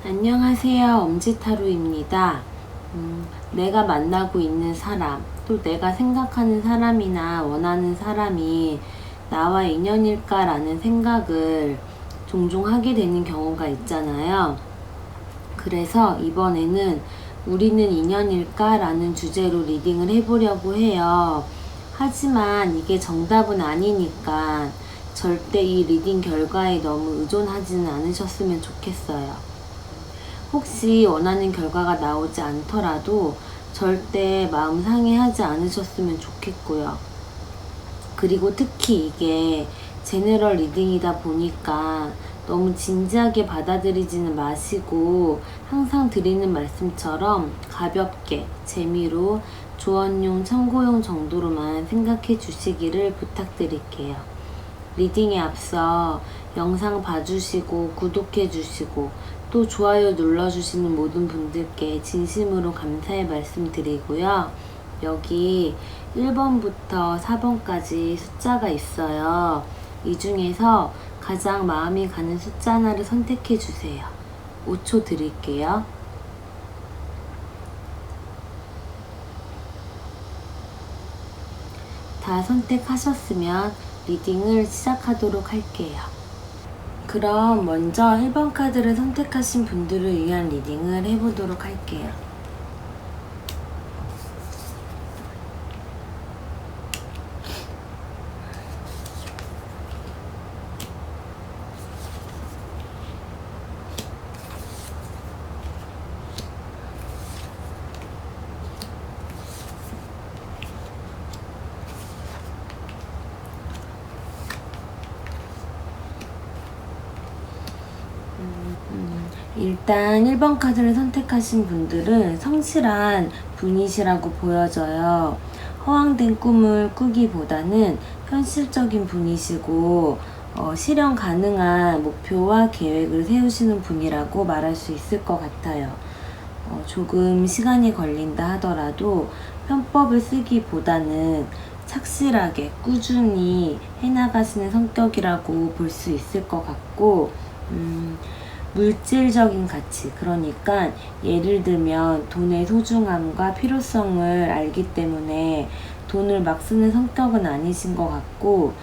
안녕하세요. 엄지타로입니다. 내가 만나고 있는 사람, 또 내가 생각하는 사람이나 원하는 사람이 나와 인연일까라는 생각을 종종 하게 되는 경우가 있잖아요. 그래서 이번에는 우리는 인연일까라는 주제로 리딩을 해보려고 해요. 하지만 이게 정답은 아니니까 절대 이 리딩 결과에 너무 의존하지는 않으셨으면 좋겠어요. 혹시 원하는 결과가 나오지 않더라도 절대 마음 상해하지 않으셨으면 좋겠고요. 그리고 특히 이게 제너럴 리딩이다 보니까 너무 진지하게 받아들이지는 마시고 항상 드리는 말씀처럼 가볍게 재미로 조언용 참고용 정도로만 생각해 주시기를 부탁드릴게요. 리딩에 앞서 영상 봐주시고 구독해 주시고 또 좋아요 눌러주시는 모든 분들께 진심으로 감사의 말씀 드리고요. 여기 1번부터 4번까지 숫자가 있어요. 이 중에서 가장 마음이 가는 숫자 하나를 선택해 주세요. 5초 드릴게요. 다 선택하셨으면 리딩을 시작하도록 할게요. 그럼 먼저 1번 카드를 선택하신 분들을 위한 리딩을 해보도록 할게요. 일단 1번 카드를 선택하신 분들은 성실한 분이시라고 보여져요. 허황된 꿈을 꾸기보다는 현실적인 분이시고 실현 가능한 목표와 계획을 세우시는 분이라고 말할 수 있을 것 같아요. 조금 시간이 걸린다 하더라도 편법을 쓰기보다는 착실하게 꾸준히 해나가시는 성격이라고 볼 수 있을 것 같고 물질적인 가치, 그러니까 예를 들면 돈의 소중함과 필요성을 알기 때문에 돈을 막 쓰는 성격은 아니신 것 같고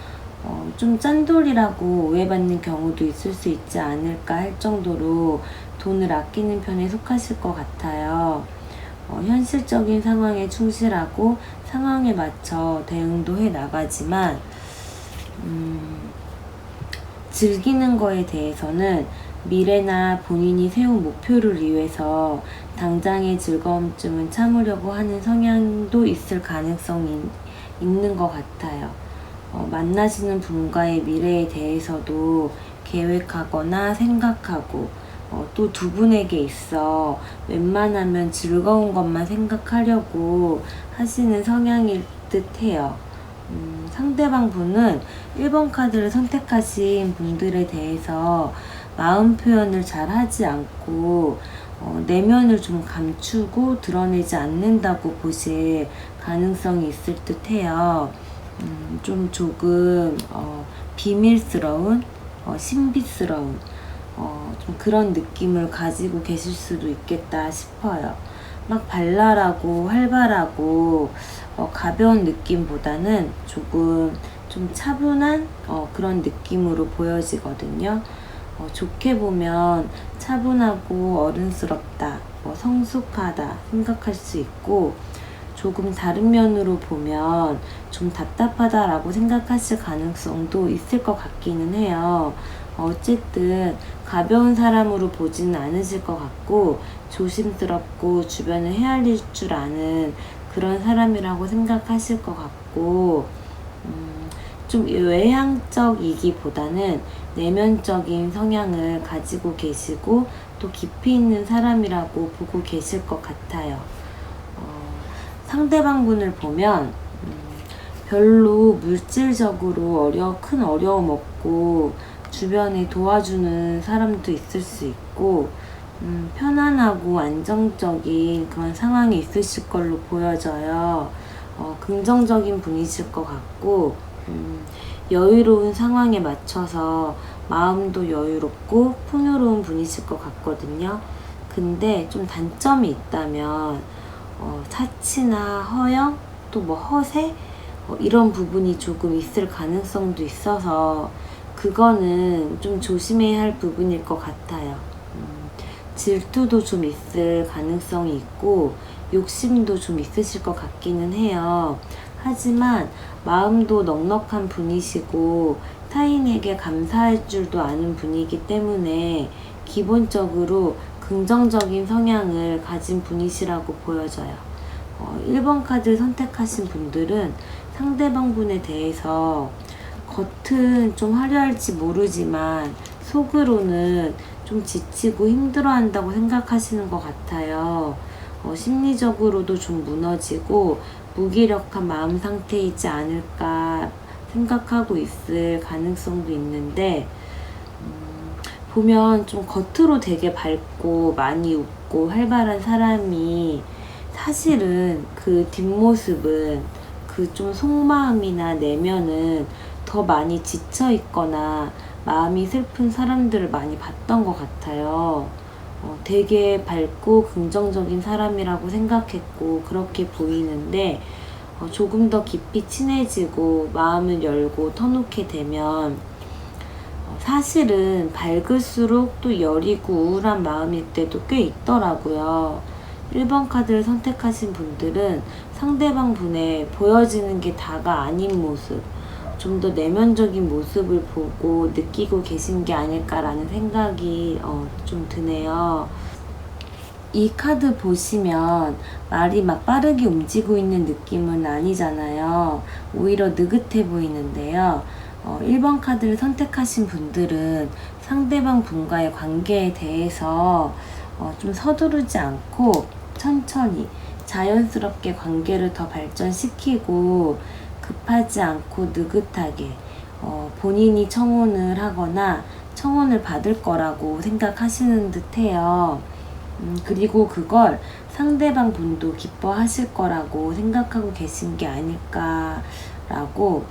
좀 짠돌이라고 오해받는 경우도 있을 수 있지 않을까 할 정도로 돈을 아끼는 편에 속하실 것 같아요. 현실적인 상황에 충실하고 상황에 맞춰 대응도 해 나가지만 즐기는 거에 대해서는 미래나 본인이 세운 목표를 위해서 당장의 즐거움쯤은 참으려고 하는 성향도 있을 가능성이 있는 것 같아요. 만나시는 분과의 미래에 대해서도 계획하거나 생각하고 또 두 분에게 있어 웬만하면 즐거운 것만 생각하려고 하시는 성향일 듯 해요. 상대방 분은 1번 카드를 선택하신 분들에 대해서 마음 표현을 잘 하지 않고 내면을 좀 감추고 드러내지 않는다고 보실 가능성이 있을 듯 해요. 조금 비밀스러운 신비스러운 좀 그런 느낌을 가지고 계실 수도 있겠다 싶어요. 막 발랄하고 활발하고 가벼운 느낌보다는 조금 좀 차분한 그런 느낌으로 보여지거든요. 좋게 보면 차분하고 어른스럽다, 성숙하다 생각할 수 있고 조금 다른 면으로 보면 좀 답답하다라고 생각하실 가능성도 있을 것 같기는 해요. 어쨌든 가벼운 사람으로 보지는 않으실 것 같고 조심스럽고 주변을 헤아릴 줄 아는 그런 사람이라고 생각하실 것 같고 좀 외향적이기보다는 내면적인 성향을 가지고 계시고 또 깊이 있는 사람이라고 보고 계실 것 같아요. 상대방 분을 보면 별로 물질적으로 큰 어려움 없고 주변에 도와주는 사람도 있을 수 있고 편안하고 안정적인 그런 상황이 있으실 걸로 보여져요. 긍정적인 분이실 것 같고 여유로운 상황에 맞춰서 마음도 여유롭고 풍요로운 분이실 것 같거든요. 근데 좀 단점이 있다면 사치나 허영, 또 뭐 허세 이런 부분이 조금 있을 가능성도 있어서 그거는 좀 조심해야 할 부분일 것 같아요. 질투도 좀 있을 가능성이 있고 욕심도 좀 있으실 것 같기는 해요. 하지만 마음도 넉넉한 분이시고 타인에게 감사할 줄도 아는 분이기 때문에 기본적으로 긍정적인 성향을 가진 분이시라고 보여져요. 1번 카드를 선택하신 분들은 상대방 분에 대해서 겉은 좀 화려할지 모르지만 속으로는 좀 지치고 힘들어한다고 생각하시는 것 같아요. 심리적으로도 좀 무너지고 무기력한 마음 상태이지 않을까 생각하고 있을 가능성도 있는데, 보면 좀 겉으로 되게 밝고 많이 웃고 활발한 사람이 사실은 그 뒷모습은 그 좀 속마음이나 내면은 더 많이 지쳐 있거나 마음이 슬픈 사람들을 많이 봤던 것 같아요. 되게 밝고 긍정적인 사람이라고 생각했고 그렇게 보이는데 조금 더 깊이 친해지고 마음을 열고 터놓게 되면 사실은 밝을수록 또 여리고 우울한 마음일 때도 꽤 있더라고요. 1번 카드를 선택하신 분들은 상대방 분의 보여지는 게 다가 아닌 모습, 좀 더 내면적인 모습을 보고 느끼고 계신 게 아닐까라는 생각이 좀 드네요. 이 카드 보시면 말이 막 빠르게 움직이고 있는 느낌은 아니잖아요. 오히려 느긋해 보이는데요. 1번 카드를 선택하신 분들은 상대방 분과의 관계에 대해서 좀 서두르지 않고 천천히 자연스럽게 관계를 더 발전시키고 급하지 않고 느긋하게 본인이 청혼을 하거나 청혼을 받을 거라고 생각하시는 듯해요. 그리고 그걸 상대방 분도 기뻐하실 거라고 생각하고 계신 게 아닐까라고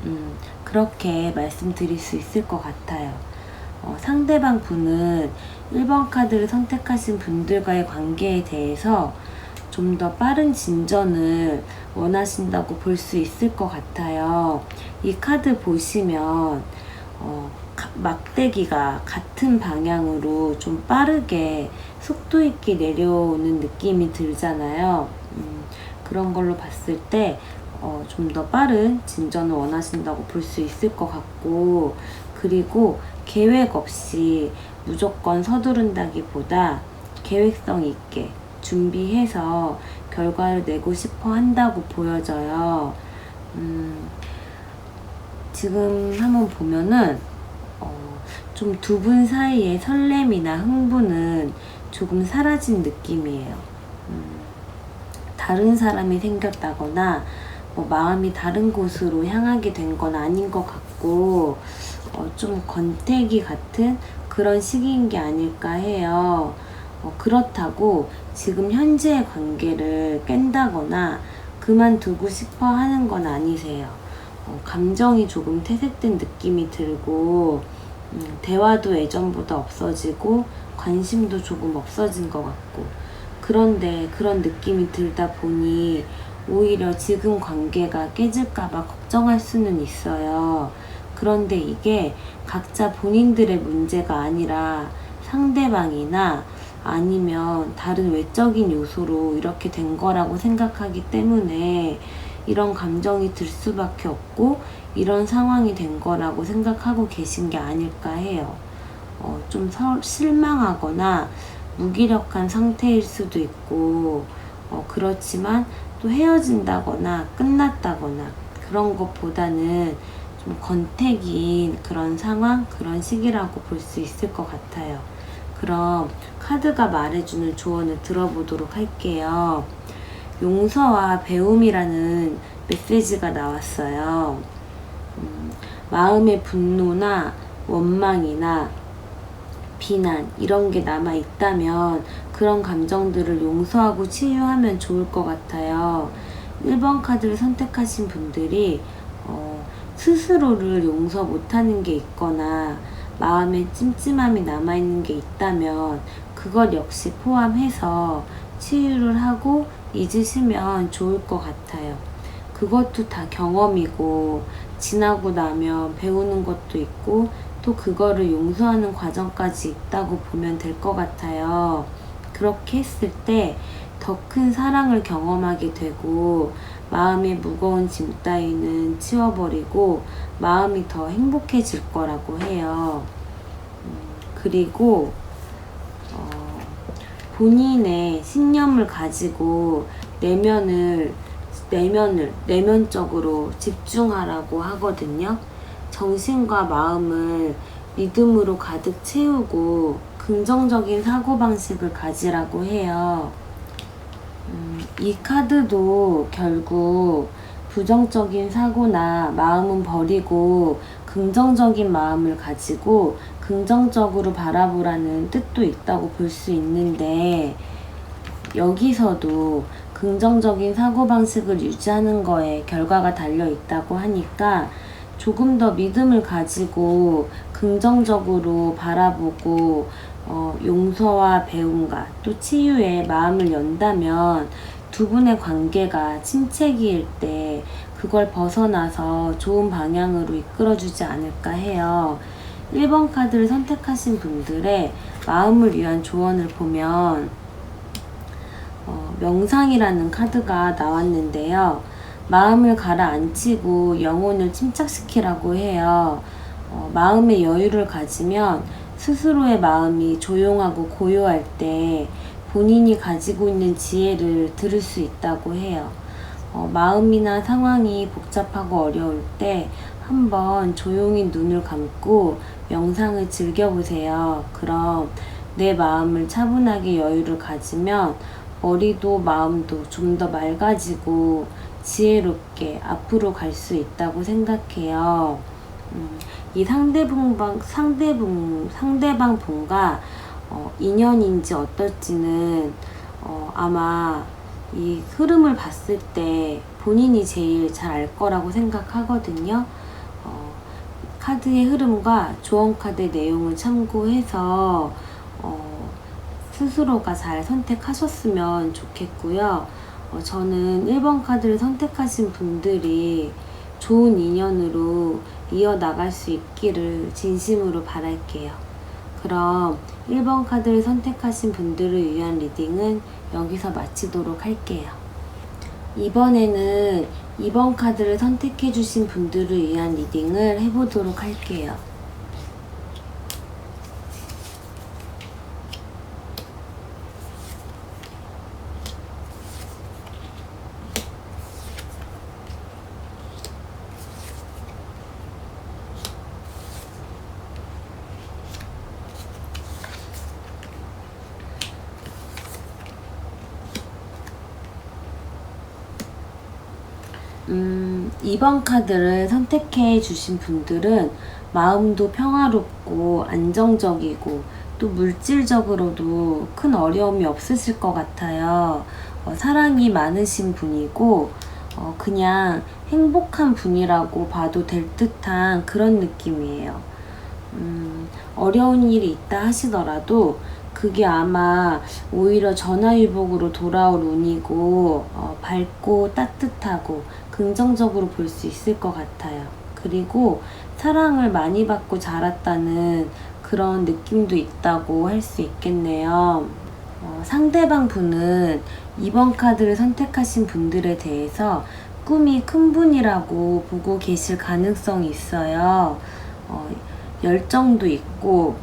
그렇게 말씀드릴 수 있을 것 같아요. 상대방 분은 1번 카드를 선택하신 분들과의 관계에 대해서 좀 더 빠른 진전을 원하신다고 볼 수 있을 것 같아요. 이 카드 보시면 막대기가 같은 방향으로 좀 빠르게 속도 있게 내려오는 느낌이 들잖아요. 그런 걸로 봤을 때 좀 더 빠른 진전을 원하신다고 볼 수 있을 것 같고, 그리고 계획 없이 무조건 서두른다기보다 계획성 있게 준비해서 결과를 내고 싶어 한다고 보여져요. 지금 한번 보면은 좀 두 분 사이의 설렘이나 흥분은 조금 사라진 느낌이에요. 다른 사람이 생겼다거나 뭐 마음이 다른 곳으로 향하게 된 건 아닌 것 같고 좀 권태기 같은 그런 시기인 게 아닐까 해요. 그렇다고 지금 현재의 관계를 깬다거나 그만두고 싶어 하는 건 아니세요. 감정이 조금 퇴색된 느낌이 들고 대화도 예전보다 없어지고 관심도 조금 없어진 것 같고, 그런데 그런 느낌이 들다 보니 오히려 지금 관계가 깨질까봐 걱정할 수는 있어요. 그런데 이게 각자 본인들의 문제가 아니라 상대방이나 아니면 다른 외적인 요소로 이렇게 된 거라고 생각하기 때문에 이런 감정이 들 수밖에 없고 이런 상황이 된 거라고 생각하고 계신 게 아닐까 해요. 좀 실망하거나 무기력한 상태일 수도 있고 그렇지만 또 헤어진다거나 끝났다거나 그런 것보다는 좀 권태기인 그런 상황, 그런 시기라고 볼 수 있을 것 같아요. 그럼 카드가 말해주는 조언을 들어보도록 할게요. 용서와 배움이라는 메시지가 나왔어요. 마음의 분노나 원망이나 비난 이런 게 남아 있다면 그런 감정들을 용서하고 치유하면 좋을 것 같아요. 1번 카드를 선택하신 분들이 스스로를 용서 못하는 게 있거나 마음에 찜찜함이 남아있는 게 있다면 그것 역시 포함해서 치유를 하고 잊으시면 좋을 것 같아요. 그것도 다 경험이고 지나고 나면 배우는 것도 있고 또 그거를 용서하는 과정까지 있다고 보면 될 것 같아요. 그렇게 했을 때 더 큰 사랑을 경험하게 되고 마음의 무거운 짐 따위는 치워버리고 마음이 더 행복해질 거라고 해요. 그리고 본인의 신념을 가지고 내면적으로 집중하라고 하거든요. 정신과 마음을 믿음으로 가득 채우고 긍정적인 사고방식을 가지라고 해요. 이 카드도 결국 부정적인 사고나 마음은 버리고 긍정적인 마음을 가지고 긍정적으로 바라보라는 뜻도 있다고 볼 수 있는데, 여기서도 긍정적인 사고방식을 유지하는 거에 결과가 달려 있다고 하니까 조금 더 믿음을 가지고 긍정적으로 바라보고 용서와 배움과 또 치유에 마음을 연다면 두 분의 관계가 침체기일 때 그걸 벗어나서 좋은 방향으로 이끌어주지 않을까 해요. 1번 카드를 선택하신 분들의 마음을 위한 조언을 보면 명상이라는 카드가 나왔는데요. 마음을 가라앉히고 영혼을 침착시키라고 해요. 마음의 여유를 가지면 스스로의 마음이 조용하고 고요할 때 본인이 가지고 있는 지혜를 들을 수 있다고 해요. 마음이나 상황이 복잡하고 어려울 때 한번 조용히 눈을 감고 명상을 즐겨보세요. 그럼 내 마음을 차분하게 여유를 가지면 머리도 마음도 좀 더 맑아지고 지혜롭게 앞으로 갈 수 있다고 생각해요. 이 상대방 분과 인연인지 어떨지는 아마 이 흐름을 봤을 때 본인이 제일 잘 알 거라고 생각하거든요. 카드의 흐름과 조언 카드의 내용을 참고해서 스스로가 잘 선택하셨으면 좋겠고요. 저는 1번 카드를 선택하신 분들이 좋은 인연으로 이어나갈 수 있기를 진심으로 바랄게요. 그럼 1번 카드를 선택하신 분들을 위한 리딩은 여기서 마치도록 할게요. 이번에는 2번 카드를 선택해주신 분들을 위한 리딩을 해보도록 할게요. 이번 카드를 선택해 주신 분들은 마음도 평화롭고 안정적이고 또 물질적으로도 큰 어려움이 없으실 것 같아요. 사랑이 많으신 분이고 그냥 행복한 분이라고 봐도 될 듯한 그런 느낌이에요. 어려운 일이 있다 하시더라도 그게 아마 오히려 전화위복으로 돌아올 운이고 밝고 따뜻하고 긍정적으로 볼 수 있을 것 같아요. 그리고 사랑을 많이 받고 자랐다는 그런 느낌도 있다고 할 수 있겠네요. 상대방 분은 이번 카드를 선택하신 분들에 대해서 꿈이 큰 분이라고 보고 계실 가능성이 있어요. 열정도 있고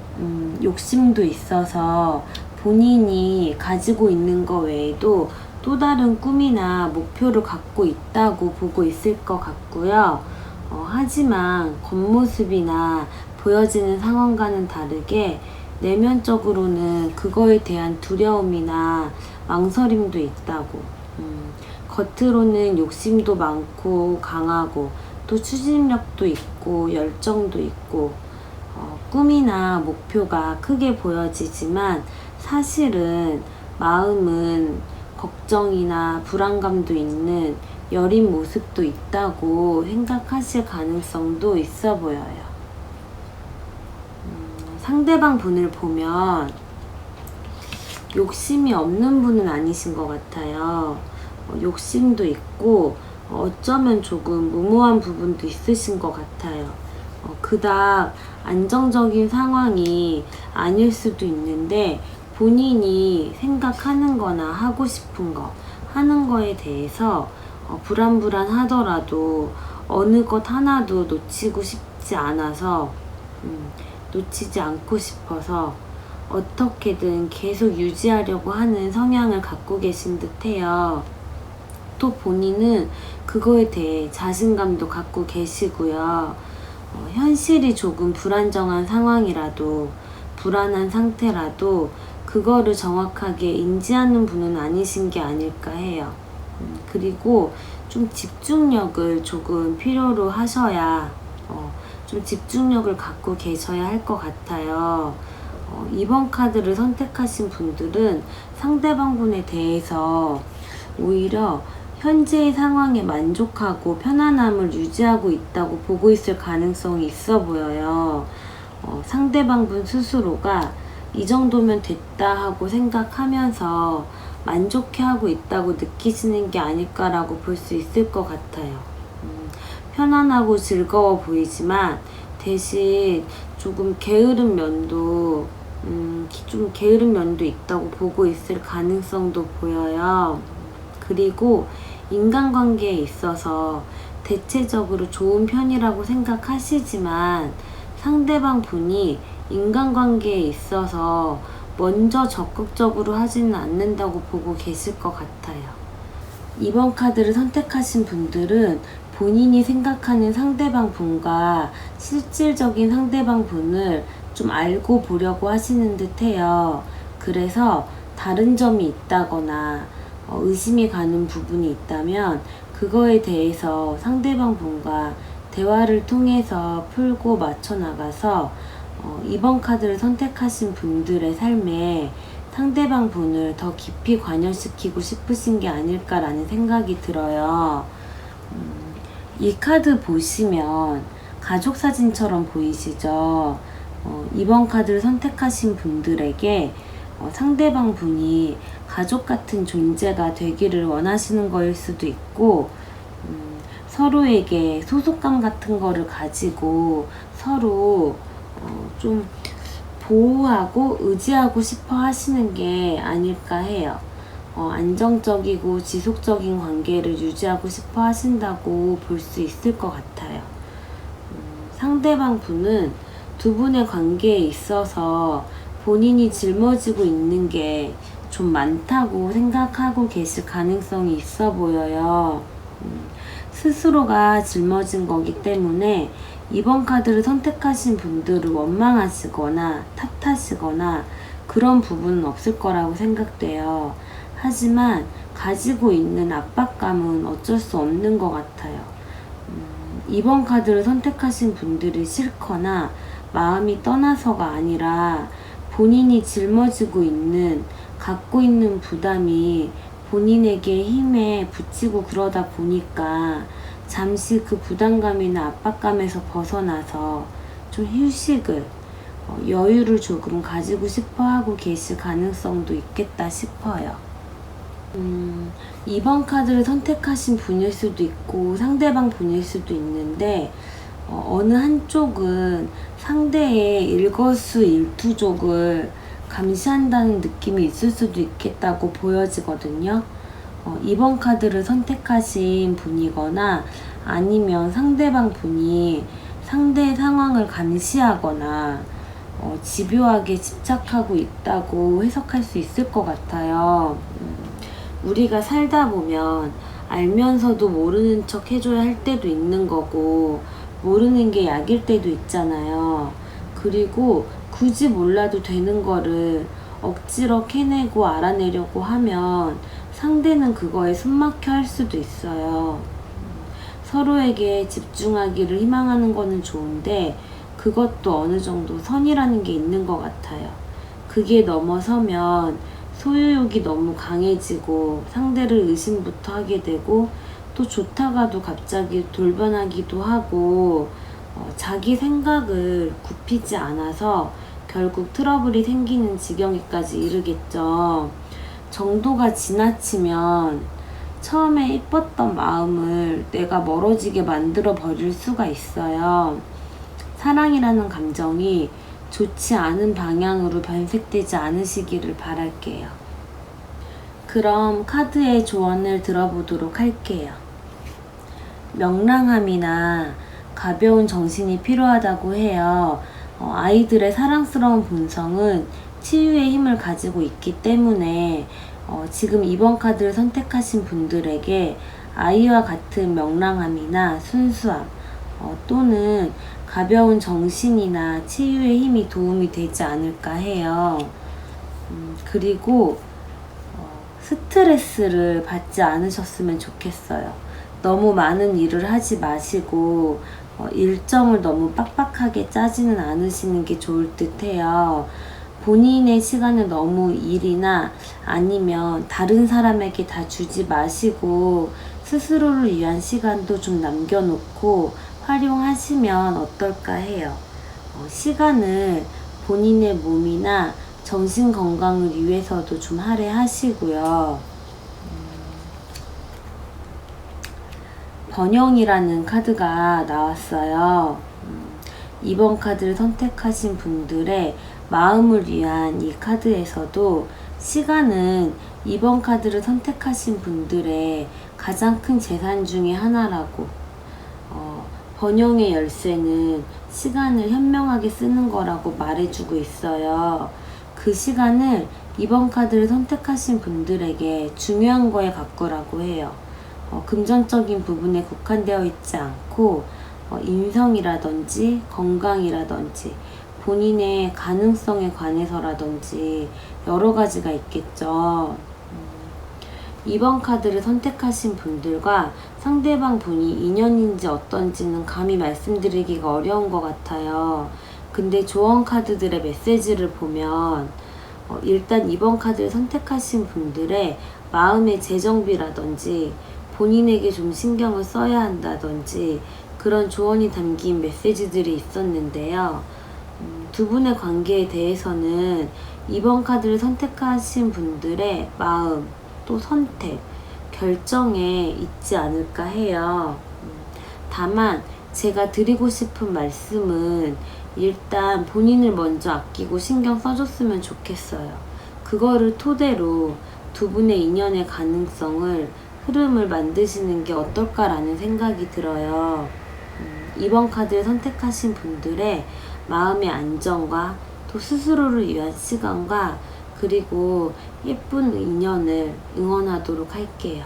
욕심도 있어서 본인이 가지고 있는 것 외에도 또 다른 꿈이나 목표를 갖고 있다고 보고 있을 것 같고요. 하지만 겉모습이나 보여지는 상황과는 다르게 내면적으로는 그거에 대한 두려움이나 망설임도 있다고. 겉으로는 욕심도 많고 강하고 또 추진력도 있고 열정도 있고 꿈이나 목표가 크게 보여지지만 사실은 마음은 걱정이나 불안감도 있는 여린 모습도 있다고 생각하실 가능성도 있어 보여요. 상대방 분을 보면 욕심이 없는 분은 아니신 것 같아요. 욕심도 있고 어쩌면 조금 무모한 부분도 있으신 것 같아요. 그닥 안정적인 상황이 아닐 수도 있는데 본인이 생각하는 거나 하고 싶은 거 하는 거에 대해서 불안불안하더라도 어느 것 하나도 놓치고 싶지 않아서 놓치지 않고 싶어서 어떻게든 계속 유지하려고 하는 성향을 갖고 계신 듯해요. 또 본인은 그거에 대해 자신감도 갖고 계시고요. 현실이 조금 불안정한 상황이라도 불안한 상태라도 그거를 정확하게 인지하는 분은 아니신 게 아닐까 해요. 그리고 좀 집중력을 조금 필요로 하셔야 좀 집중력을 갖고 계셔야 할 것 같아요. 이번 카드를 선택하신 분들은 상대방 분에 대해서 오히려 현재의 상황에 만족하고 편안함을 유지하고 있다고 보고 있을 가능성이 있어 보여요. 상대방 분 스스로가 이 정도면 됐다 하고 생각하면서 만족해하고 있다고 느끼시는 게 아닐까라고 볼 수 있을 것 같아요. 편안하고 즐거워 보이지만 대신 조금 게으른 면도 있다고 보고 있을 가능성도 보여요. 그리고 인간관계에 있어서 대체적으로 좋은 편이라고 생각하시지만 상대방 분이 인간관계에 있어서 먼저 적극적으로 하지는 않는다고 보고 계실 것 같아요. 이번 카드를 선택하신 분들은 본인이 생각하는 상대방 분과 실질적인 상대방 분을 좀 알고 보려고 하시는 듯 해요. 그래서 다른 점이 있다거나 의심이 가는 부분이 있다면 그거에 대해서 상대방 분과 대화를 통해서 풀고 맞춰 나가서 이번 카드를 선택하신 분들의 삶에 상대방 분을 더 깊이 관여시키고 싶으신 게 아닐까라는 생각이 들어요. 이 카드 보시면 가족 사진처럼 보이시죠? 이번 카드를 선택하신 분들에게 상대방 분이 가족 같은 존재가 되기를 원하시는 거일 수도 있고 서로에게 소속감 같은 거를 가지고 서로 좀 보호하고 의지하고 싶어 하시는 게 아닐까 해요. 안정적이고 지속적인 관계를 유지하고 싶어 하신다고 볼 수 있을 것 같아요. 상대방 분은 두 분의 관계에 있어서 본인이 짊어지고 있는 게 좀 많다고 생각하고 계실 가능성이 있어 보여요. 스스로가 짊어진 거기 때문에 이번 카드를 선택하신 분들을 원망하시거나 탓하시거나 그런 부분은 없을 거라고 생각돼요. 하지만 가지고 있는 압박감은 어쩔 수 없는 것 같아요. 이번 카드를 선택하신 분들이 싫거나 마음이 떠나서가 아니라 본인이 짊어지고 있는 갖고 있는 부담이 본인에게 힘에 붙이고 그러다 보니까 잠시 그 부담감이나 압박감에서 벗어나서 좀 휴식을 여유를 조금 가지고 싶어 하고 계실 가능성도 있겠다 싶어요. 이번 카드를 선택하신 분일 수도 있고 상대방 분일 수도 있는데 어느 한쪽은 상대의 일거수일투족을 감시한다는 느낌이 있을 수도 있겠다고 보여지거든요. 이번 카드를 선택하신 분이거나 아니면 상대방 분이 상대의 상황을 감시하거나 집요하게 집착하고 있다고 해석할 수 있을 것 같아요. 우리가 살다 보면 알면서도 모르는 척 해줘야 할 때도 있는 거고 모르는 게 약일 때도 있잖아요. 그리고 굳이 몰라도 되는 거를 억지로 캐내고 알아내려고 하면 상대는 그거에 숨막혀 할 수도 있어요. 서로에게 집중하기를 희망하는 거는 좋은데 그것도 어느 정도 선이라는 게 있는 것 같아요. 그게 넘어서면 소유욕이 너무 강해지고 상대를 의심부터 하게 되고 또 좋다가도 갑자기 돌변하기도 하고 자기 생각을 굽히지 않아서 결국 트러블이 생기는 지경에까지 이르겠죠. 정도가 지나치면 처음에 이뻤던 마음을 내가 멀어지게 만들어 버릴 수가 있어요. 사랑이라는 감정이 좋지 않은 방향으로 변색되지 않으시기를 바랄게요. 그럼 카드의 조언을 들어보도록 할게요. 명랑함이나 가벼운 정신이 필요하다고 해요. 아이들의 사랑스러운 본성은 치유의 힘을 가지고 있기 때문에 지금 이번 카드를 선택하신 분들에게 아이와 같은 명랑함이나 순수함 또는 가벼운 정신이나 치유의 힘이 도움이 되지 않을까 해요. 그리고 스트레스를 받지 않으셨으면 좋겠어요. 너무 많은 일을 하지 마시고 일정을 너무 빡빡하게 짜지는 않으시는 게 좋을 듯 해요. 본인의 시간을 너무 일이나 아니면 다른 사람에게 다 주지 마시고 스스로를 위한 시간도 좀 남겨놓고 활용하시면 어떨까 해요. 시간을 본인의 몸이나 정신 건강을 위해서도 좀 할애하시고요. 번영이라는 카드가 나왔어요. 이번 카드를 선택하신 분들의 마음을 위한 이 카드에서도 시간은 이번 카드를 선택하신 분들의 가장 큰 재산 중에 하나라고, 번영의 열쇠는 시간을 현명하게 쓰는 거라고 말해주고 있어요. 그 시간을 이번 카드를 선택하신 분들에게 중요한 거에 가꾸라고 해요. 금전적인 부분에 국한되어 있지 않고 인성이라든지 건강이라든지 본인의 가능성에 관해서라든지 여러 가지가 있겠죠. 이번 카드를 선택하신 분들과 상대방 분이 인연인지 어떤지는 감히 말씀드리기가 어려운 것 같아요. 근데 조언 카드들의 메시지를 보면 일단 이번 카드를 선택하신 분들의 마음의 재정비라든지 본인에게 좀 신경을 써야 한다든지 그런 조언이 담긴 메시지들이 있었는데요. 두 분의 관계에 대해서는 이번 카드를 선택하신 분들의 마음, 또 선택, 결정에 있지 않을까 해요. 다만 제가 드리고 싶은 말씀은 일단 본인을 먼저 아끼고 신경 써줬으면 좋겠어요. 그거를 토대로 두 분의 인연의 가능성을 흐름을 만드시는 게 어떨까라는 생각이 들어요. 이번 카드를 선택하신 분들의 마음의 안정과 또 스스로를 위한 시간과 그리고 예쁜 인연을 응원하도록 할게요.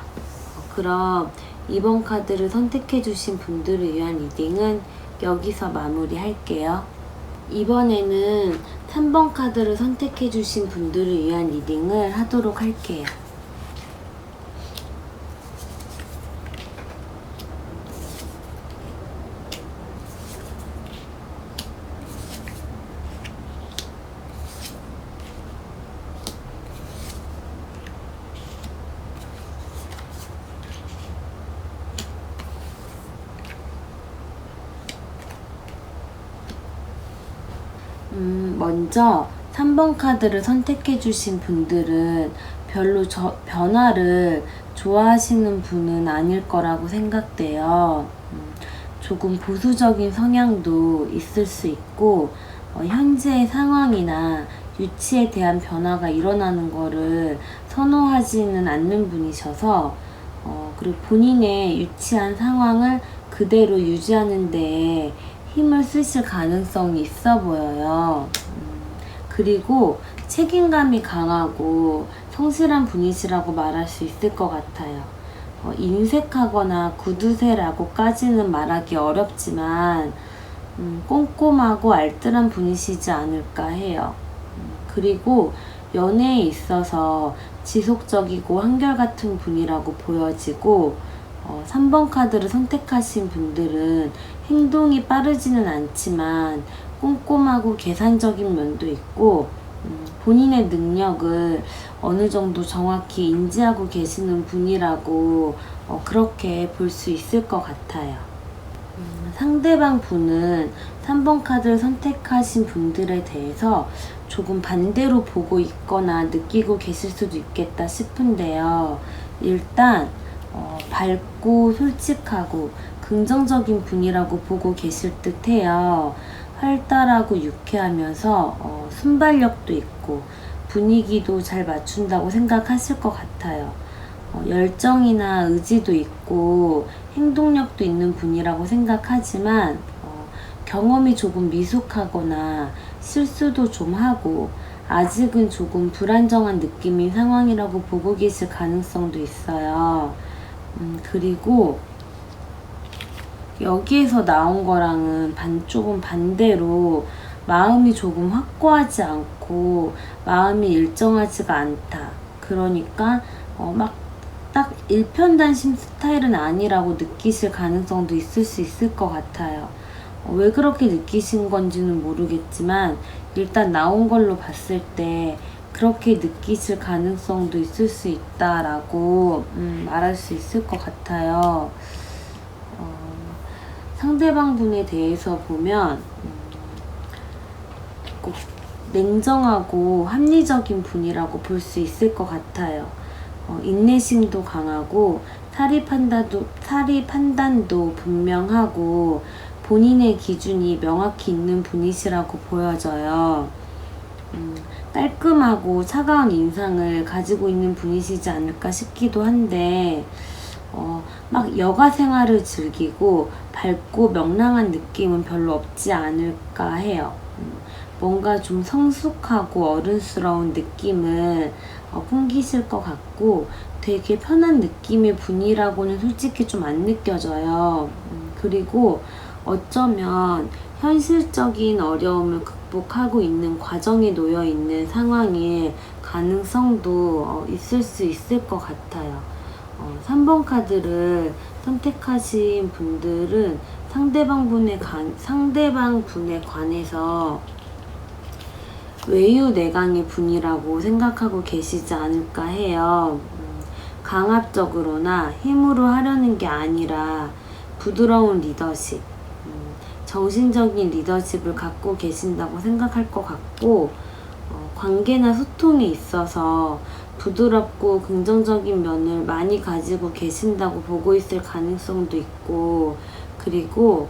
그럼 이번 카드를 선택해 주신 분들을 위한 리딩은 여기서 마무리할게요. 이번에는 3번 카드를 선택해 주신 분들을 위한 리딩을 하도록 할게요. 먼저 3번 카드를 선택해 주신 분들은 별로 변화를 좋아하시는 분은 아닐 거라고 생각돼요. 조금 보수적인 성향도 있을 수 있고 현재의 상황이나 유치에 대한 변화가 일어나는 거를 선호하지는 않는 분이셔서 그리고 본인의 유치한 상황을 그대로 유지하는 데에 힘을 쓰실 가능성이 있어 보여요. 그리고 책임감이 강하고 성실한 분이시라고 말할 수 있을 것 같아요. 인색하거나 구두쇠라고까지는 말하기 어렵지만 꼼꼼하고 알뜰한 분이시지 않을까 해요. 그리고 연애에 있어서 지속적이고 한결같은 분이라고 보여지고 3번 카드를 선택하신 분들은 행동이 빠르지는 않지만 꼼꼼하고 계산적인 면도 있고 본인의 능력을 어느 정도 정확히 인지하고 계시는 분이라고 그렇게 볼 수 있을 것 같아요. 상대방 분은 3번 카드를 선택하신 분들에 대해서 조금 반대로 보고 있거나 느끼고 계실 수도 있겠다 싶은데요. 일단 밝고 솔직하고 긍정적인 분이라고 보고 계실 듯 해요. 활달하고 유쾌하면서 순발력도 있고 분위기도 잘 맞춘다고 생각하실 것 같아요. 열정이나 의지도 있고 행동력도 있는 분이라고 생각하지만 경험이 조금 미숙하거나 실수도 좀 하고 아직은 조금 불안정한 느낌인 상황이라고 보고 계실 가능성도 있어요. 그리고 여기에서 나온 거랑은 조금 반대로 마음이 조금 확고하지 않고 마음이 일정하지가 않다. 그러니까 막 딱 일편단심 스타일은 아니라고 느끼실 가능성도 있을 수 있을 것 같아요. 왜 그렇게 느끼신 건지는 모르겠지만 일단 나온 걸로 봤을 때 그렇게 느끼실 가능성도 있을 수 있다라고 말할 수 있을 것 같아요. 상대방 분에 대해서 보면 꼭 냉정하고 합리적인 분이라고 볼 수 있을 것 같아요. 인내심도 강하고 사리 판단도 분명하고 본인의 기준이 명확히 있는 분이시라고 보여져요. 깔끔하고 차가운 인상을 가지고 있는 분이시지 않을까 싶기도 한데 막 여가 생활을 즐기고 밝고 명랑한 느낌은 별로 없지 않을까 해요. 뭔가 좀 성숙하고 어른스러운 느낌을 풍기실 것 같고 되게 편한 느낌의 분이라고는 솔직히 좀 안 느껴져요. 그리고 어쩌면 현실적인 어려움을 극복하고 있는 과정에 놓여 있는 상황일 가능성도 있을 수 있을 것 같아요. 3번 카드를 선택하신 분들은 상대방 분에 관해서 외유내강의 분이라고 생각하고 계시지 않을까 해요. 강압적으로나 힘으로 하려는 게 아니라 부드러운 리더십, 정신적인 리더십을 갖고 계신다고 생각할 것 같고 관계나 소통에 있어서 부드럽고 긍정적인 면을 많이 가지고 계신다고 보고 있을 가능성도 있고 그리고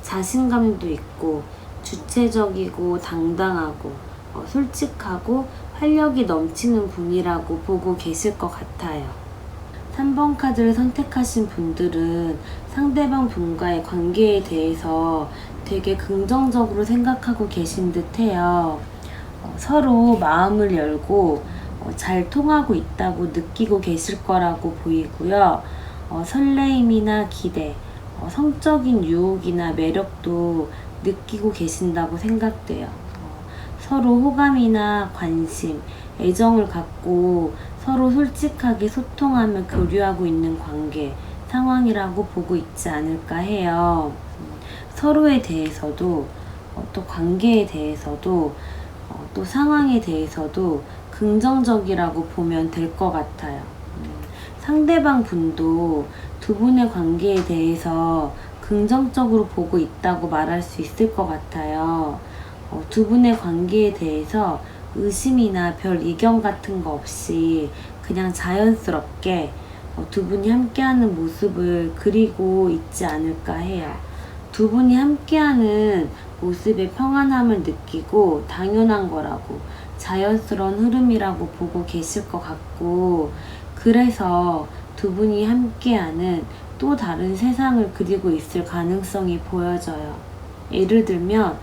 자신감도 있고 주체적이고 당당하고 솔직하고 활력이 넘치는 분이라고 보고 계실 것 같아요. 3번 카드를 선택하신 분들은 상대방 분과의 관계에 대해서 되게 긍정적으로 생각하고 계신 듯 해요. 서로 마음을 열고 잘 통하고 있다고 느끼고 계실 거라고 보이고요. 설레임이나 기대, 성적인 유혹이나 매력도 느끼고 계신다고 생각돼요. 서로 호감이나 관심, 애정을 갖고 서로 솔직하게 소통하며 교류하고 있는 관계, 상황이라고 보고 있지 않을까 해요. 서로에 대해서도, 또 관계에 대해서도, 또 상황에 대해서도 긍정적이라고 보면 될 것 같아요. 상대방 분도 두 분의 관계에 대해서 긍정적으로 보고 있다고 말할 수 있을 것 같아요. 두 분의 관계에 대해서 의심이나 별 이견 같은 거 없이 그냥 자연스럽게 두 분이 함께하는 모습을 그리고 있지 않을까 해요. 두 분이 함께하는 모습의 평안함을 느끼고 당연한 거라고 자연스러운 흐름이라고 보고 계실 것 같고 그래서 두 분이 함께하는 또 다른 세상을 그리고 있을 가능성이 보여져요. 예를 들면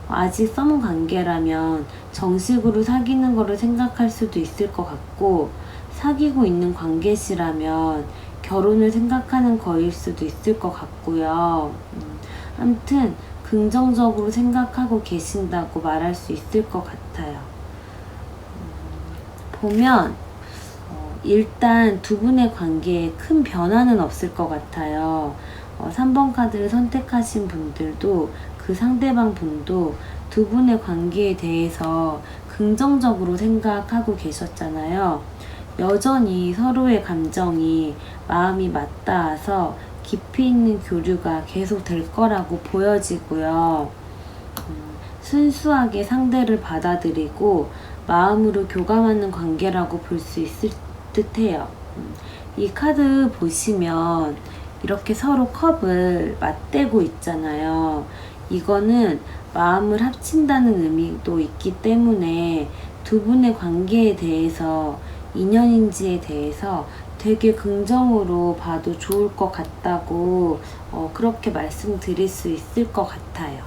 아직 썸 관계라면 정식으로 사귀는 거를 생각할 수도 있을 것 같고 사귀고 있는 관계시라면 결혼을 생각하는 거일 수도 있을 것 같고요. 아무튼 긍정적으로 생각하고 계신다고 말할 수 있을 것 같아요. 보면 일단 두 분의 관계에 큰 변화는 없을 것 같아요. 3번 카드를 선택하신 분들도 그 상대방 분도 두 분의 관계에 대해서 긍정적으로 생각하고 계셨잖아요. 여전히 서로의 감정이 마음이 맞닿아서 깊이 있는 교류가 계속 될 거라고 보여지고요. 순수하게 상대를 받아들이고 마음으로 교감하는 관계라고 볼 수 있을 듯해요. 이 카드 보시면 이렇게 서로 컵을 맞대고 있잖아요. 이거는 마음을 합친다는 의미도 있기 때문에 두 분의 관계에 대해서, 인연인지에 대해서 되게 긍정으로 봐도 좋을 것 같다고 그렇게 말씀드릴 수 있을 것 같아요.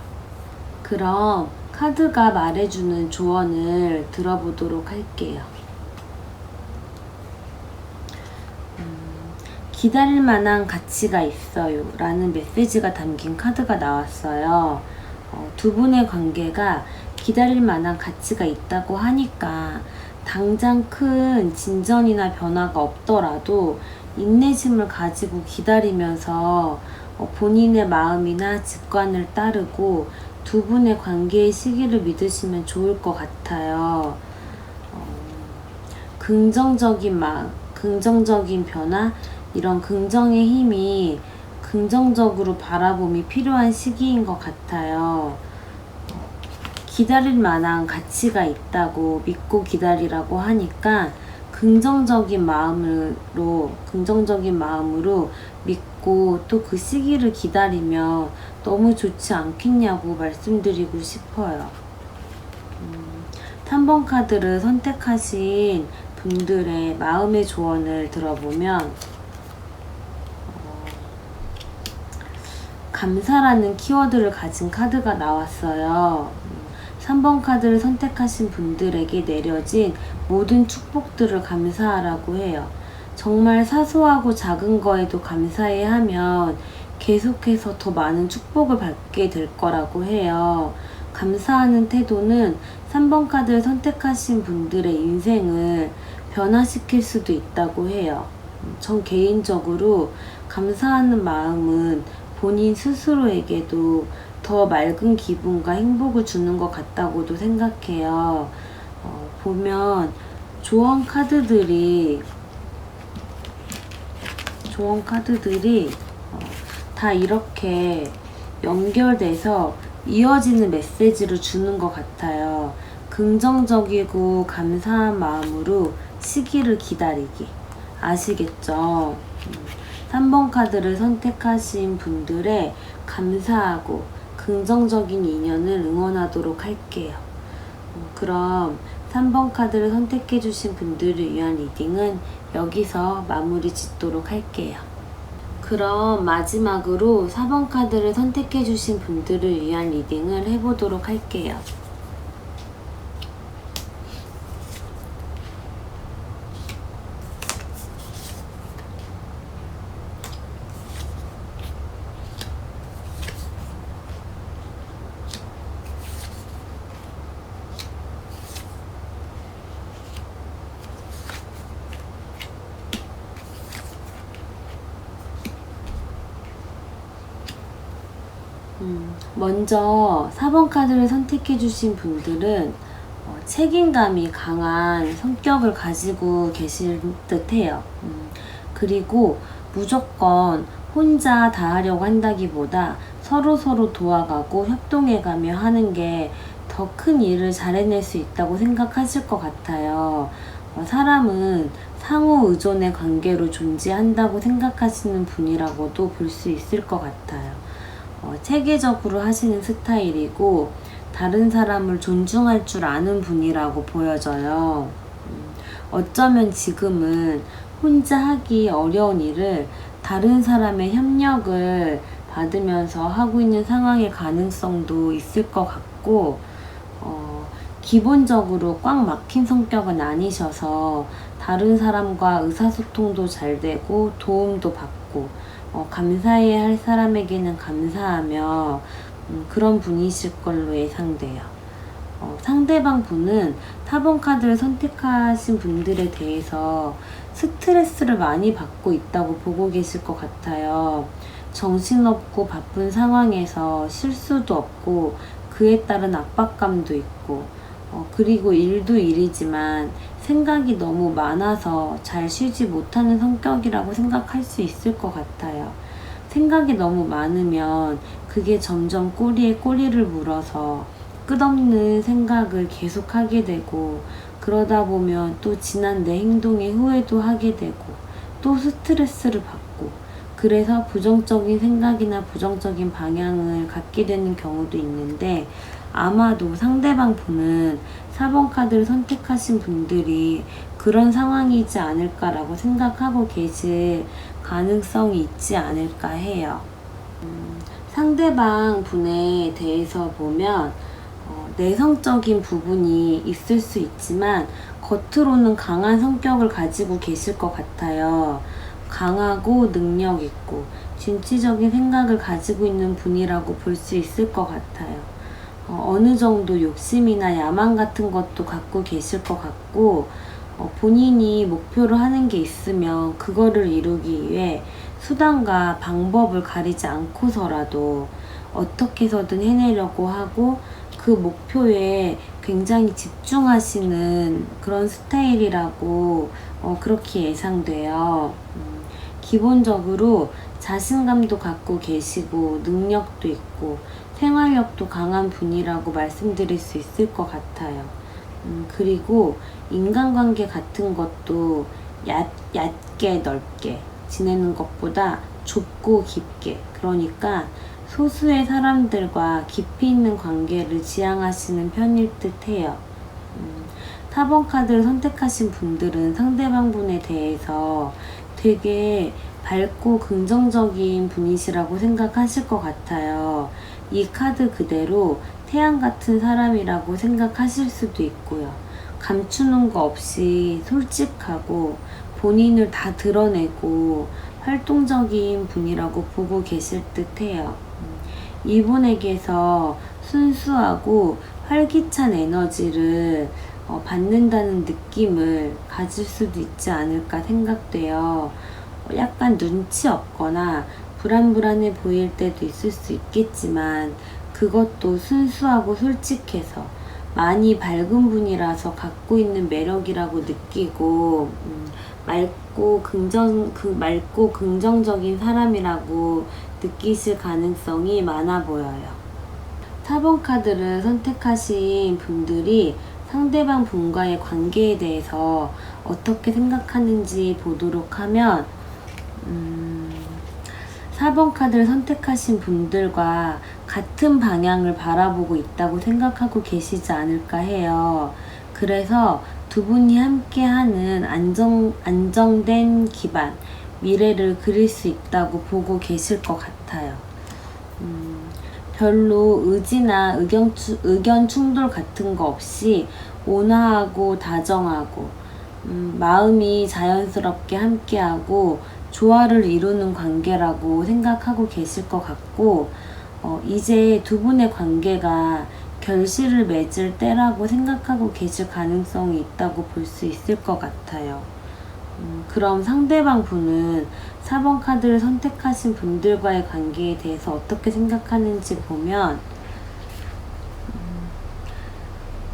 그럼 카드가 말해주는 조언을 들어보도록 할게요. 기다릴 만한 가치가 있어요 라는 메시지가 담긴 카드가 나왔어요. 두 분의 관계가 기다릴 만한 가치가 있다고 하니까 당장 큰 진전이나 변화가 없더라도 인내심을 가지고 기다리면서 본인의 마음이나 직관을 따르고 두 분의 관계의 시기를 믿으시면 좋을 것 같아요. 긍정적인 마음, 긍정적인 변화, 이런 긍정의 힘이 긍정적으로 바라봄이 필요한 시기인 것 같아요. 기다릴 만한 가치가 있다고 믿고 기다리라고 하니까 긍정적인 마음으로 믿고 또 그 시기를 기다리면 너무 좋지 않겠냐고 말씀드리고 싶어요. 3번 카드를 선택하신 분들의 마음의 조언을 들어보면 감사라는 키워드를 가진 카드가 나왔어요. 3번 카드를 선택하신 분들에게 내려진 모든 축복들을 감사하라고 해요. 정말 사소하고 작은 거에도 감사해야 하면 계속해서 더 많은 축복을 받게 될 거라고 해요. 감사하는 태도는 3번 카드를 선택하신 분들의 인생을 변화시킬 수도 있다고 해요. 전 개인적으로 감사하는 마음은 본인 스스로에게도 더 맑은 기분과 행복을 주는 것 같다고도 생각해요. 보면 조언 카드들이 다 이렇게 연결돼서 이어지는 메시지를 주는 것 같아요. 긍정적이고 감사한 마음으로 시기를 기다리기. 아시겠죠? 3번 카드를 선택하신 분들의 감사하고 긍정적인 인연을 응원하도록 할게요. 그럼 3번 카드를 선택해주신 분들을 위한 리딩은 여기서 마무리 짓도록 할게요. 그럼 마지막으로 4번 카드를 선택해주신 분들을 위한 리딩을 해보도록 할게요. 먼저 4번 카드를 선택해주신 분들은 책임감이 강한 성격을 가지고 계실 듯 해요. 그리고 무조건 혼자 다 하려고 한다기보다 서로 도와가고 협동해가며 하는 게 더 큰 일을 잘 해낼 수 있다고 생각하실 것 같아요. 사람은 상호 의존의 관계로 존재한다고 생각하시는 분이라고도 볼 수 있을 것 같아요. 체계적으로 하시는 스타일이고 다른 사람을 존중할 줄 아는 분이라고 보여져요. 어쩌면 지금은 혼자 하기 어려운 일을 다른 사람의 협력을 받으면서 하고 있는 상황의 가능성도 있을 것 같고, 기본적으로 꽉 막힌 성격은 아니셔서 다른 사람과 의사소통도 잘 되고 도움도 받고 감사해야 할 사람에게는 감사하며 그런 분이실 걸로 예상돼요. 상대방 분은 4번 카드를 선택하신 분들에 대해서 스트레스를 많이 받고 있다고 보고 계실 것 같아요. 정신없고 바쁜 상황에서 실수도 없고 그에 따른 압박감도 있고 그리고 일도 일이지만 생각이 너무 많아서 잘 쉬지 못하는 성격이라고 생각할 수 있을 것 같아요. 생각이 너무 많으면 그게 점점 꼬리에 꼬리를 물어서 끝없는 생각을 계속하게 되고, 그러다 보면 또 지난 내 행동에 후회도 하게 되고 또 스트레스를 받고, 그래서 부정적인 생각이나 부정적인 방향을 갖게 되는 경우도 있는데, 아마도 상대방 분은 4번 카드를 선택하신 분들이 그런 상황이지 않을까라고 생각하고 계실 가능성이 있지 않을까 해요. 상대방 분에 대해서 보면 내성적인 부분이 있을 수 있지만 겉으로는 강한 성격을 가지고 계실 것 같아요. 강하고 능력 있고 진취적인 생각을 가지고 있는 분이라고 볼 수 있을 것 같아요. 어느 정도 욕심이나 야망 같은 것도 갖고 계실 것 같고, 본인이 목표로 하는 게 있으면 그거를 이루기 위해 수단과 방법을 가리지 않고서라도 어떻게 해서든 해내려고 하고, 그 목표에 굉장히 집중하시는 그런 스타일이라고 그렇게 예상돼요. 기본적으로 자신감도 갖고 계시고 능력도 있고 생활력도 강한 분이라고 말씀드릴 수 있을 것 같아요. 그리고 인간관계 같은 것도 얕게 넓게 지내는 것보다 좁고 깊게, 그러니까 소수의 사람들과 깊이 있는 관계를 지향하시는 편일 듯 해요. 4번 카드를 선택하신 분들은 상대방 분에 대해서 되게 밝고 긍정적인 분이시라고 생각하실 것 같아요. 이 카드 그대로 태양 같은 사람이라고 생각하실 수도 있고요. 감추는 거 없이 솔직하고 본인을 다 드러내고 활동적인 분이라고 보고 계실 듯 해요. 이분에게서 순수하고 활기찬 에너지를 받는다는 느낌을 가질 수도 있지 않을까 생각돼요. 약간 눈치 없거나 불안불안해 보일 때도 있을 수 있겠지만, 그것도 순수하고 솔직해서 많이 밝은 분이라서 갖고 있는 매력이라고 느끼고, 맑고 긍정적인 사람이라고 느끼실 가능성이 많아 보여요. 4번 카드를 선택하신 분들이 상대방 분과의 관계에 대해서 어떻게 생각하는지 보도록 하면, 4번 카드를 선택하신 분들과 같은 방향을 바라보고 있다고 생각하고 계시지 않을까 해요. 그래서 두 분이 함께하는 안정된 기반, 미래를 그릴 수 있다고 보고 계실 것 같아요. 별로 의지나 의견 충돌 같은 거 없이 온화하고 다정하고, 마음이 자연스럽게 함께하고 조화를 이루는 관계라고 생각하고 계실 것 같고, 이제 두 분의 관계가 결실을 맺을 때라고 생각하고 계실 가능성이 있다고 볼 수 있을 것 같아요. 그럼 상대방 분은 4번 카드를 선택하신 분들과의 관계에 대해서 어떻게 생각하는지 보면,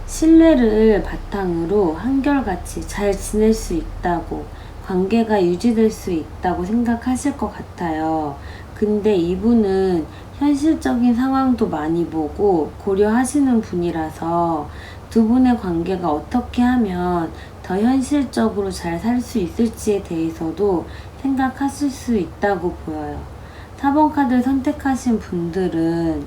신뢰를 바탕으로 한결같이 잘 지낼 수 있다고, 관계가 유지될 수 있다고 생각하실 것 같아요. 근데 이분은 현실적인 상황도 많이 보고 고려하시는 분이라서 두 분의 관계가 어떻게 하면 더 현실적으로 잘 살 수 있을지에 대해서도 생각하실 수 있다고 보여요. 4번 카드를 선택하신 분들은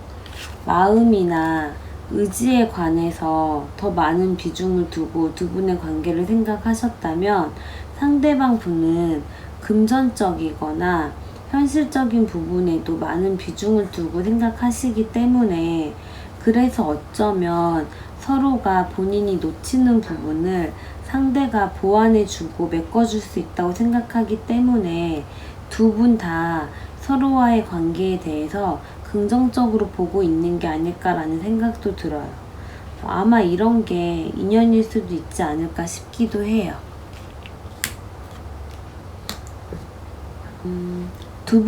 마음이나 의지에 관해서 더 많은 비중을 두고 두 분의 관계를 생각하셨다면, 상대방 분은 금전적이거나 현실적인 부분에도 많은 비중을 두고 생각하시기 때문에, 그래서 어쩌면 서로가 본인이 놓치는 부분을 상대가 보완해주고 메꿔줄 수 있다고 생각하기 때문에 두 분 다 서로와의 관계에 대해서 긍정적으로 보고 있는 게 아닐까라는 생각도 들어요. 아마 이런 게 인연일 수도 있지 않을까 싶기도 해요. 두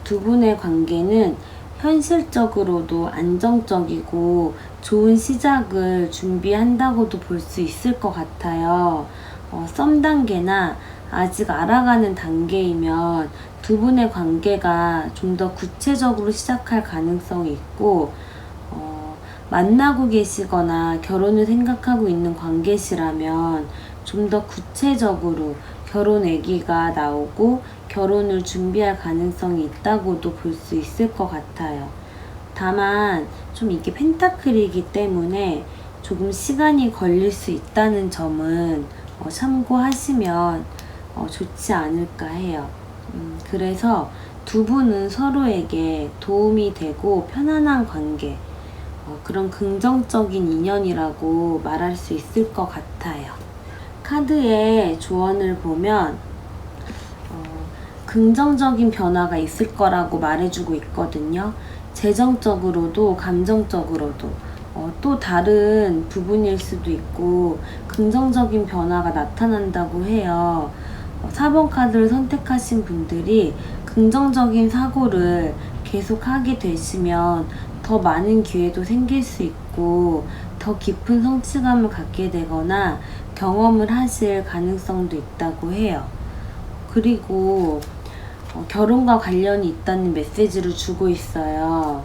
분의 관계는 현실적으로도 안정적이고 좋은 시작을 준비한다고도 볼 수 있을 것 같아요. 썸 단계나 아직 알아가는 단계이면 두 분의 관계가 좀 더 구체적으로 시작할 가능성이 있고, 만나고 계시거나 결혼을 생각하고 있는 관계시라면 좀 더 구체적으로 결혼 얘기가 나오고 결혼을 준비할 가능성이 있다고도 볼 수 있을 것 같아요. 다만 좀 이게 펜타클이기 때문에 조금 시간이 걸릴 수 있다는 점은 참고하시면 좋지 않을까 해요. 그래서 두 분은 서로에게 도움이 되고 편안한 관계, 그런 긍정적인 인연이라고 말할 수 있을 것 같아요. 카드의 조언을 보면 긍정적인 변화가 있을 거라고 말해주고 있거든요. 재정적으로도 감정적으로도 또 다른 부분일 수도 있고 긍정적인 변화가 나타난다고 해요. 4번 카드를 선택하신 분들이 긍정적인 사고를 계속 하게 되시면 더 많은 기회도 생길 수 있고 더 깊은 성취감을 갖게 되거나 경험을 하실 가능성도 있다고 해요. 그리고 결혼과 관련이 있다는 메시지를 주고 있어요.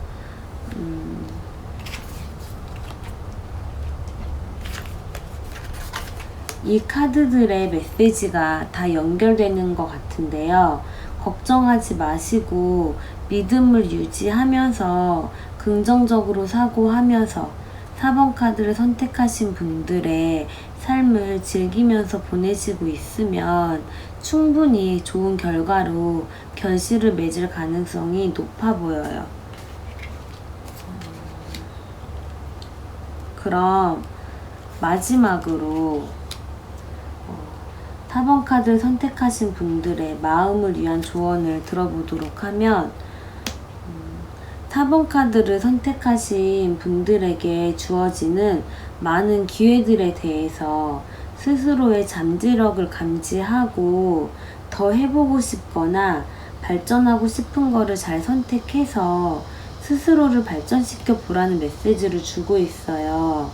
이 카드들의 메시지가 다 연결되는 것 같은데요. 걱정하지 마시고 믿음을 유지하면서 긍정적으로 사고하면서 4번 카드를 선택하신 분들의 삶을 즐기면서 보내시고 있으면 충분히 좋은 결과로 결실을 맺을 가능성이 높아 보여요. 그럼 마지막으로 4번 카드를 선택하신 분들의 마음을 위한 조언을 들어보도록 하면 4번 카드를 선택하신 분들에게 주어지는 많은 기회들에 대해서 스스로의 잠재력을 감지하고 더 해보고 싶거나 발전하고 싶은 거를 잘 선택해서 스스로를 발전시켜 보라는 메시지를 주고 있어요.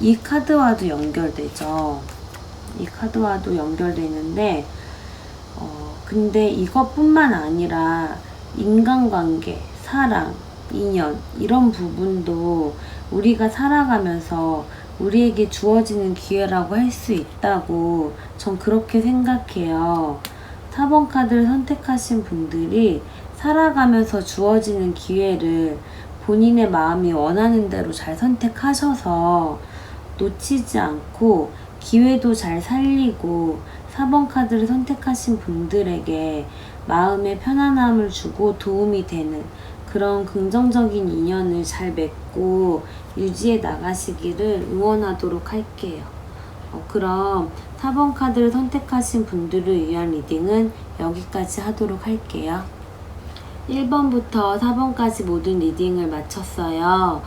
이 카드와도 연결되죠. 이 카드와도 연결되는데 근데 이것뿐만 아니라 인간관계, 사랑, 인연 이런 부분도 우리가 살아가면서 우리에게 주어지는 기회라고 할 수 있다고 전 그렇게 생각해요. 4번 카드를 선택하신 분들이 살아가면서 주어지는 기회를 본인의 마음이 원하는 대로 잘 선택하셔서 놓치지 않고 기회도 잘 살리고 4번 카드를 선택하신 분들에게 마음의 편안함을 주고 도움이 되는 그런 긍정적인 인연을 잘 맺고 유지해 나가시기를 응원하도록 할게요. 그럼 4번 카드를 선택하신 분들을 위한 리딩은 여기까지 하도록 할게요. 1번부터 4번까지 모든 리딩을 마쳤어요.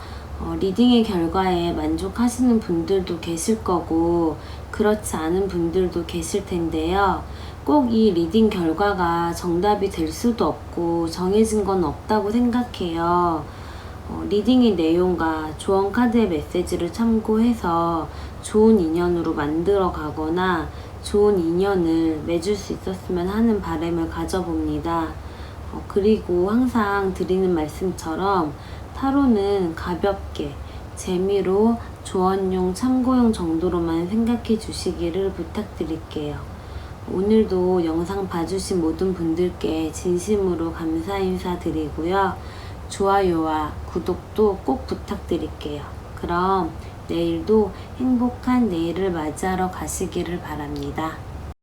리딩의 결과에 만족하시는 분들도 계실 거고 그렇지 않은 분들도 계실 텐데요. 꼭 이 리딩 결과가 정답이 될 수도 없고 정해진 건 없다고 생각해요. 리딩의 내용과 조언 카드의 메시지를 참고해서 좋은 인연으로 만들어 가거나 좋은 인연을 맺을 수 있었으면 하는 바람을 가져봅니다. 그리고 항상 드리는 말씀처럼 타로는 가볍게 재미로 조언용 참고용 정도로만 생각해 주시기를 부탁드릴게요. 오늘도 영상 봐주신 모든 분들께 진심으로 감사 인사드리고요. 좋아요와 구독도 꼭 부탁드릴게요. 그럼 내일도 행복한 내일을 맞이하러 가시기를 바랍니다.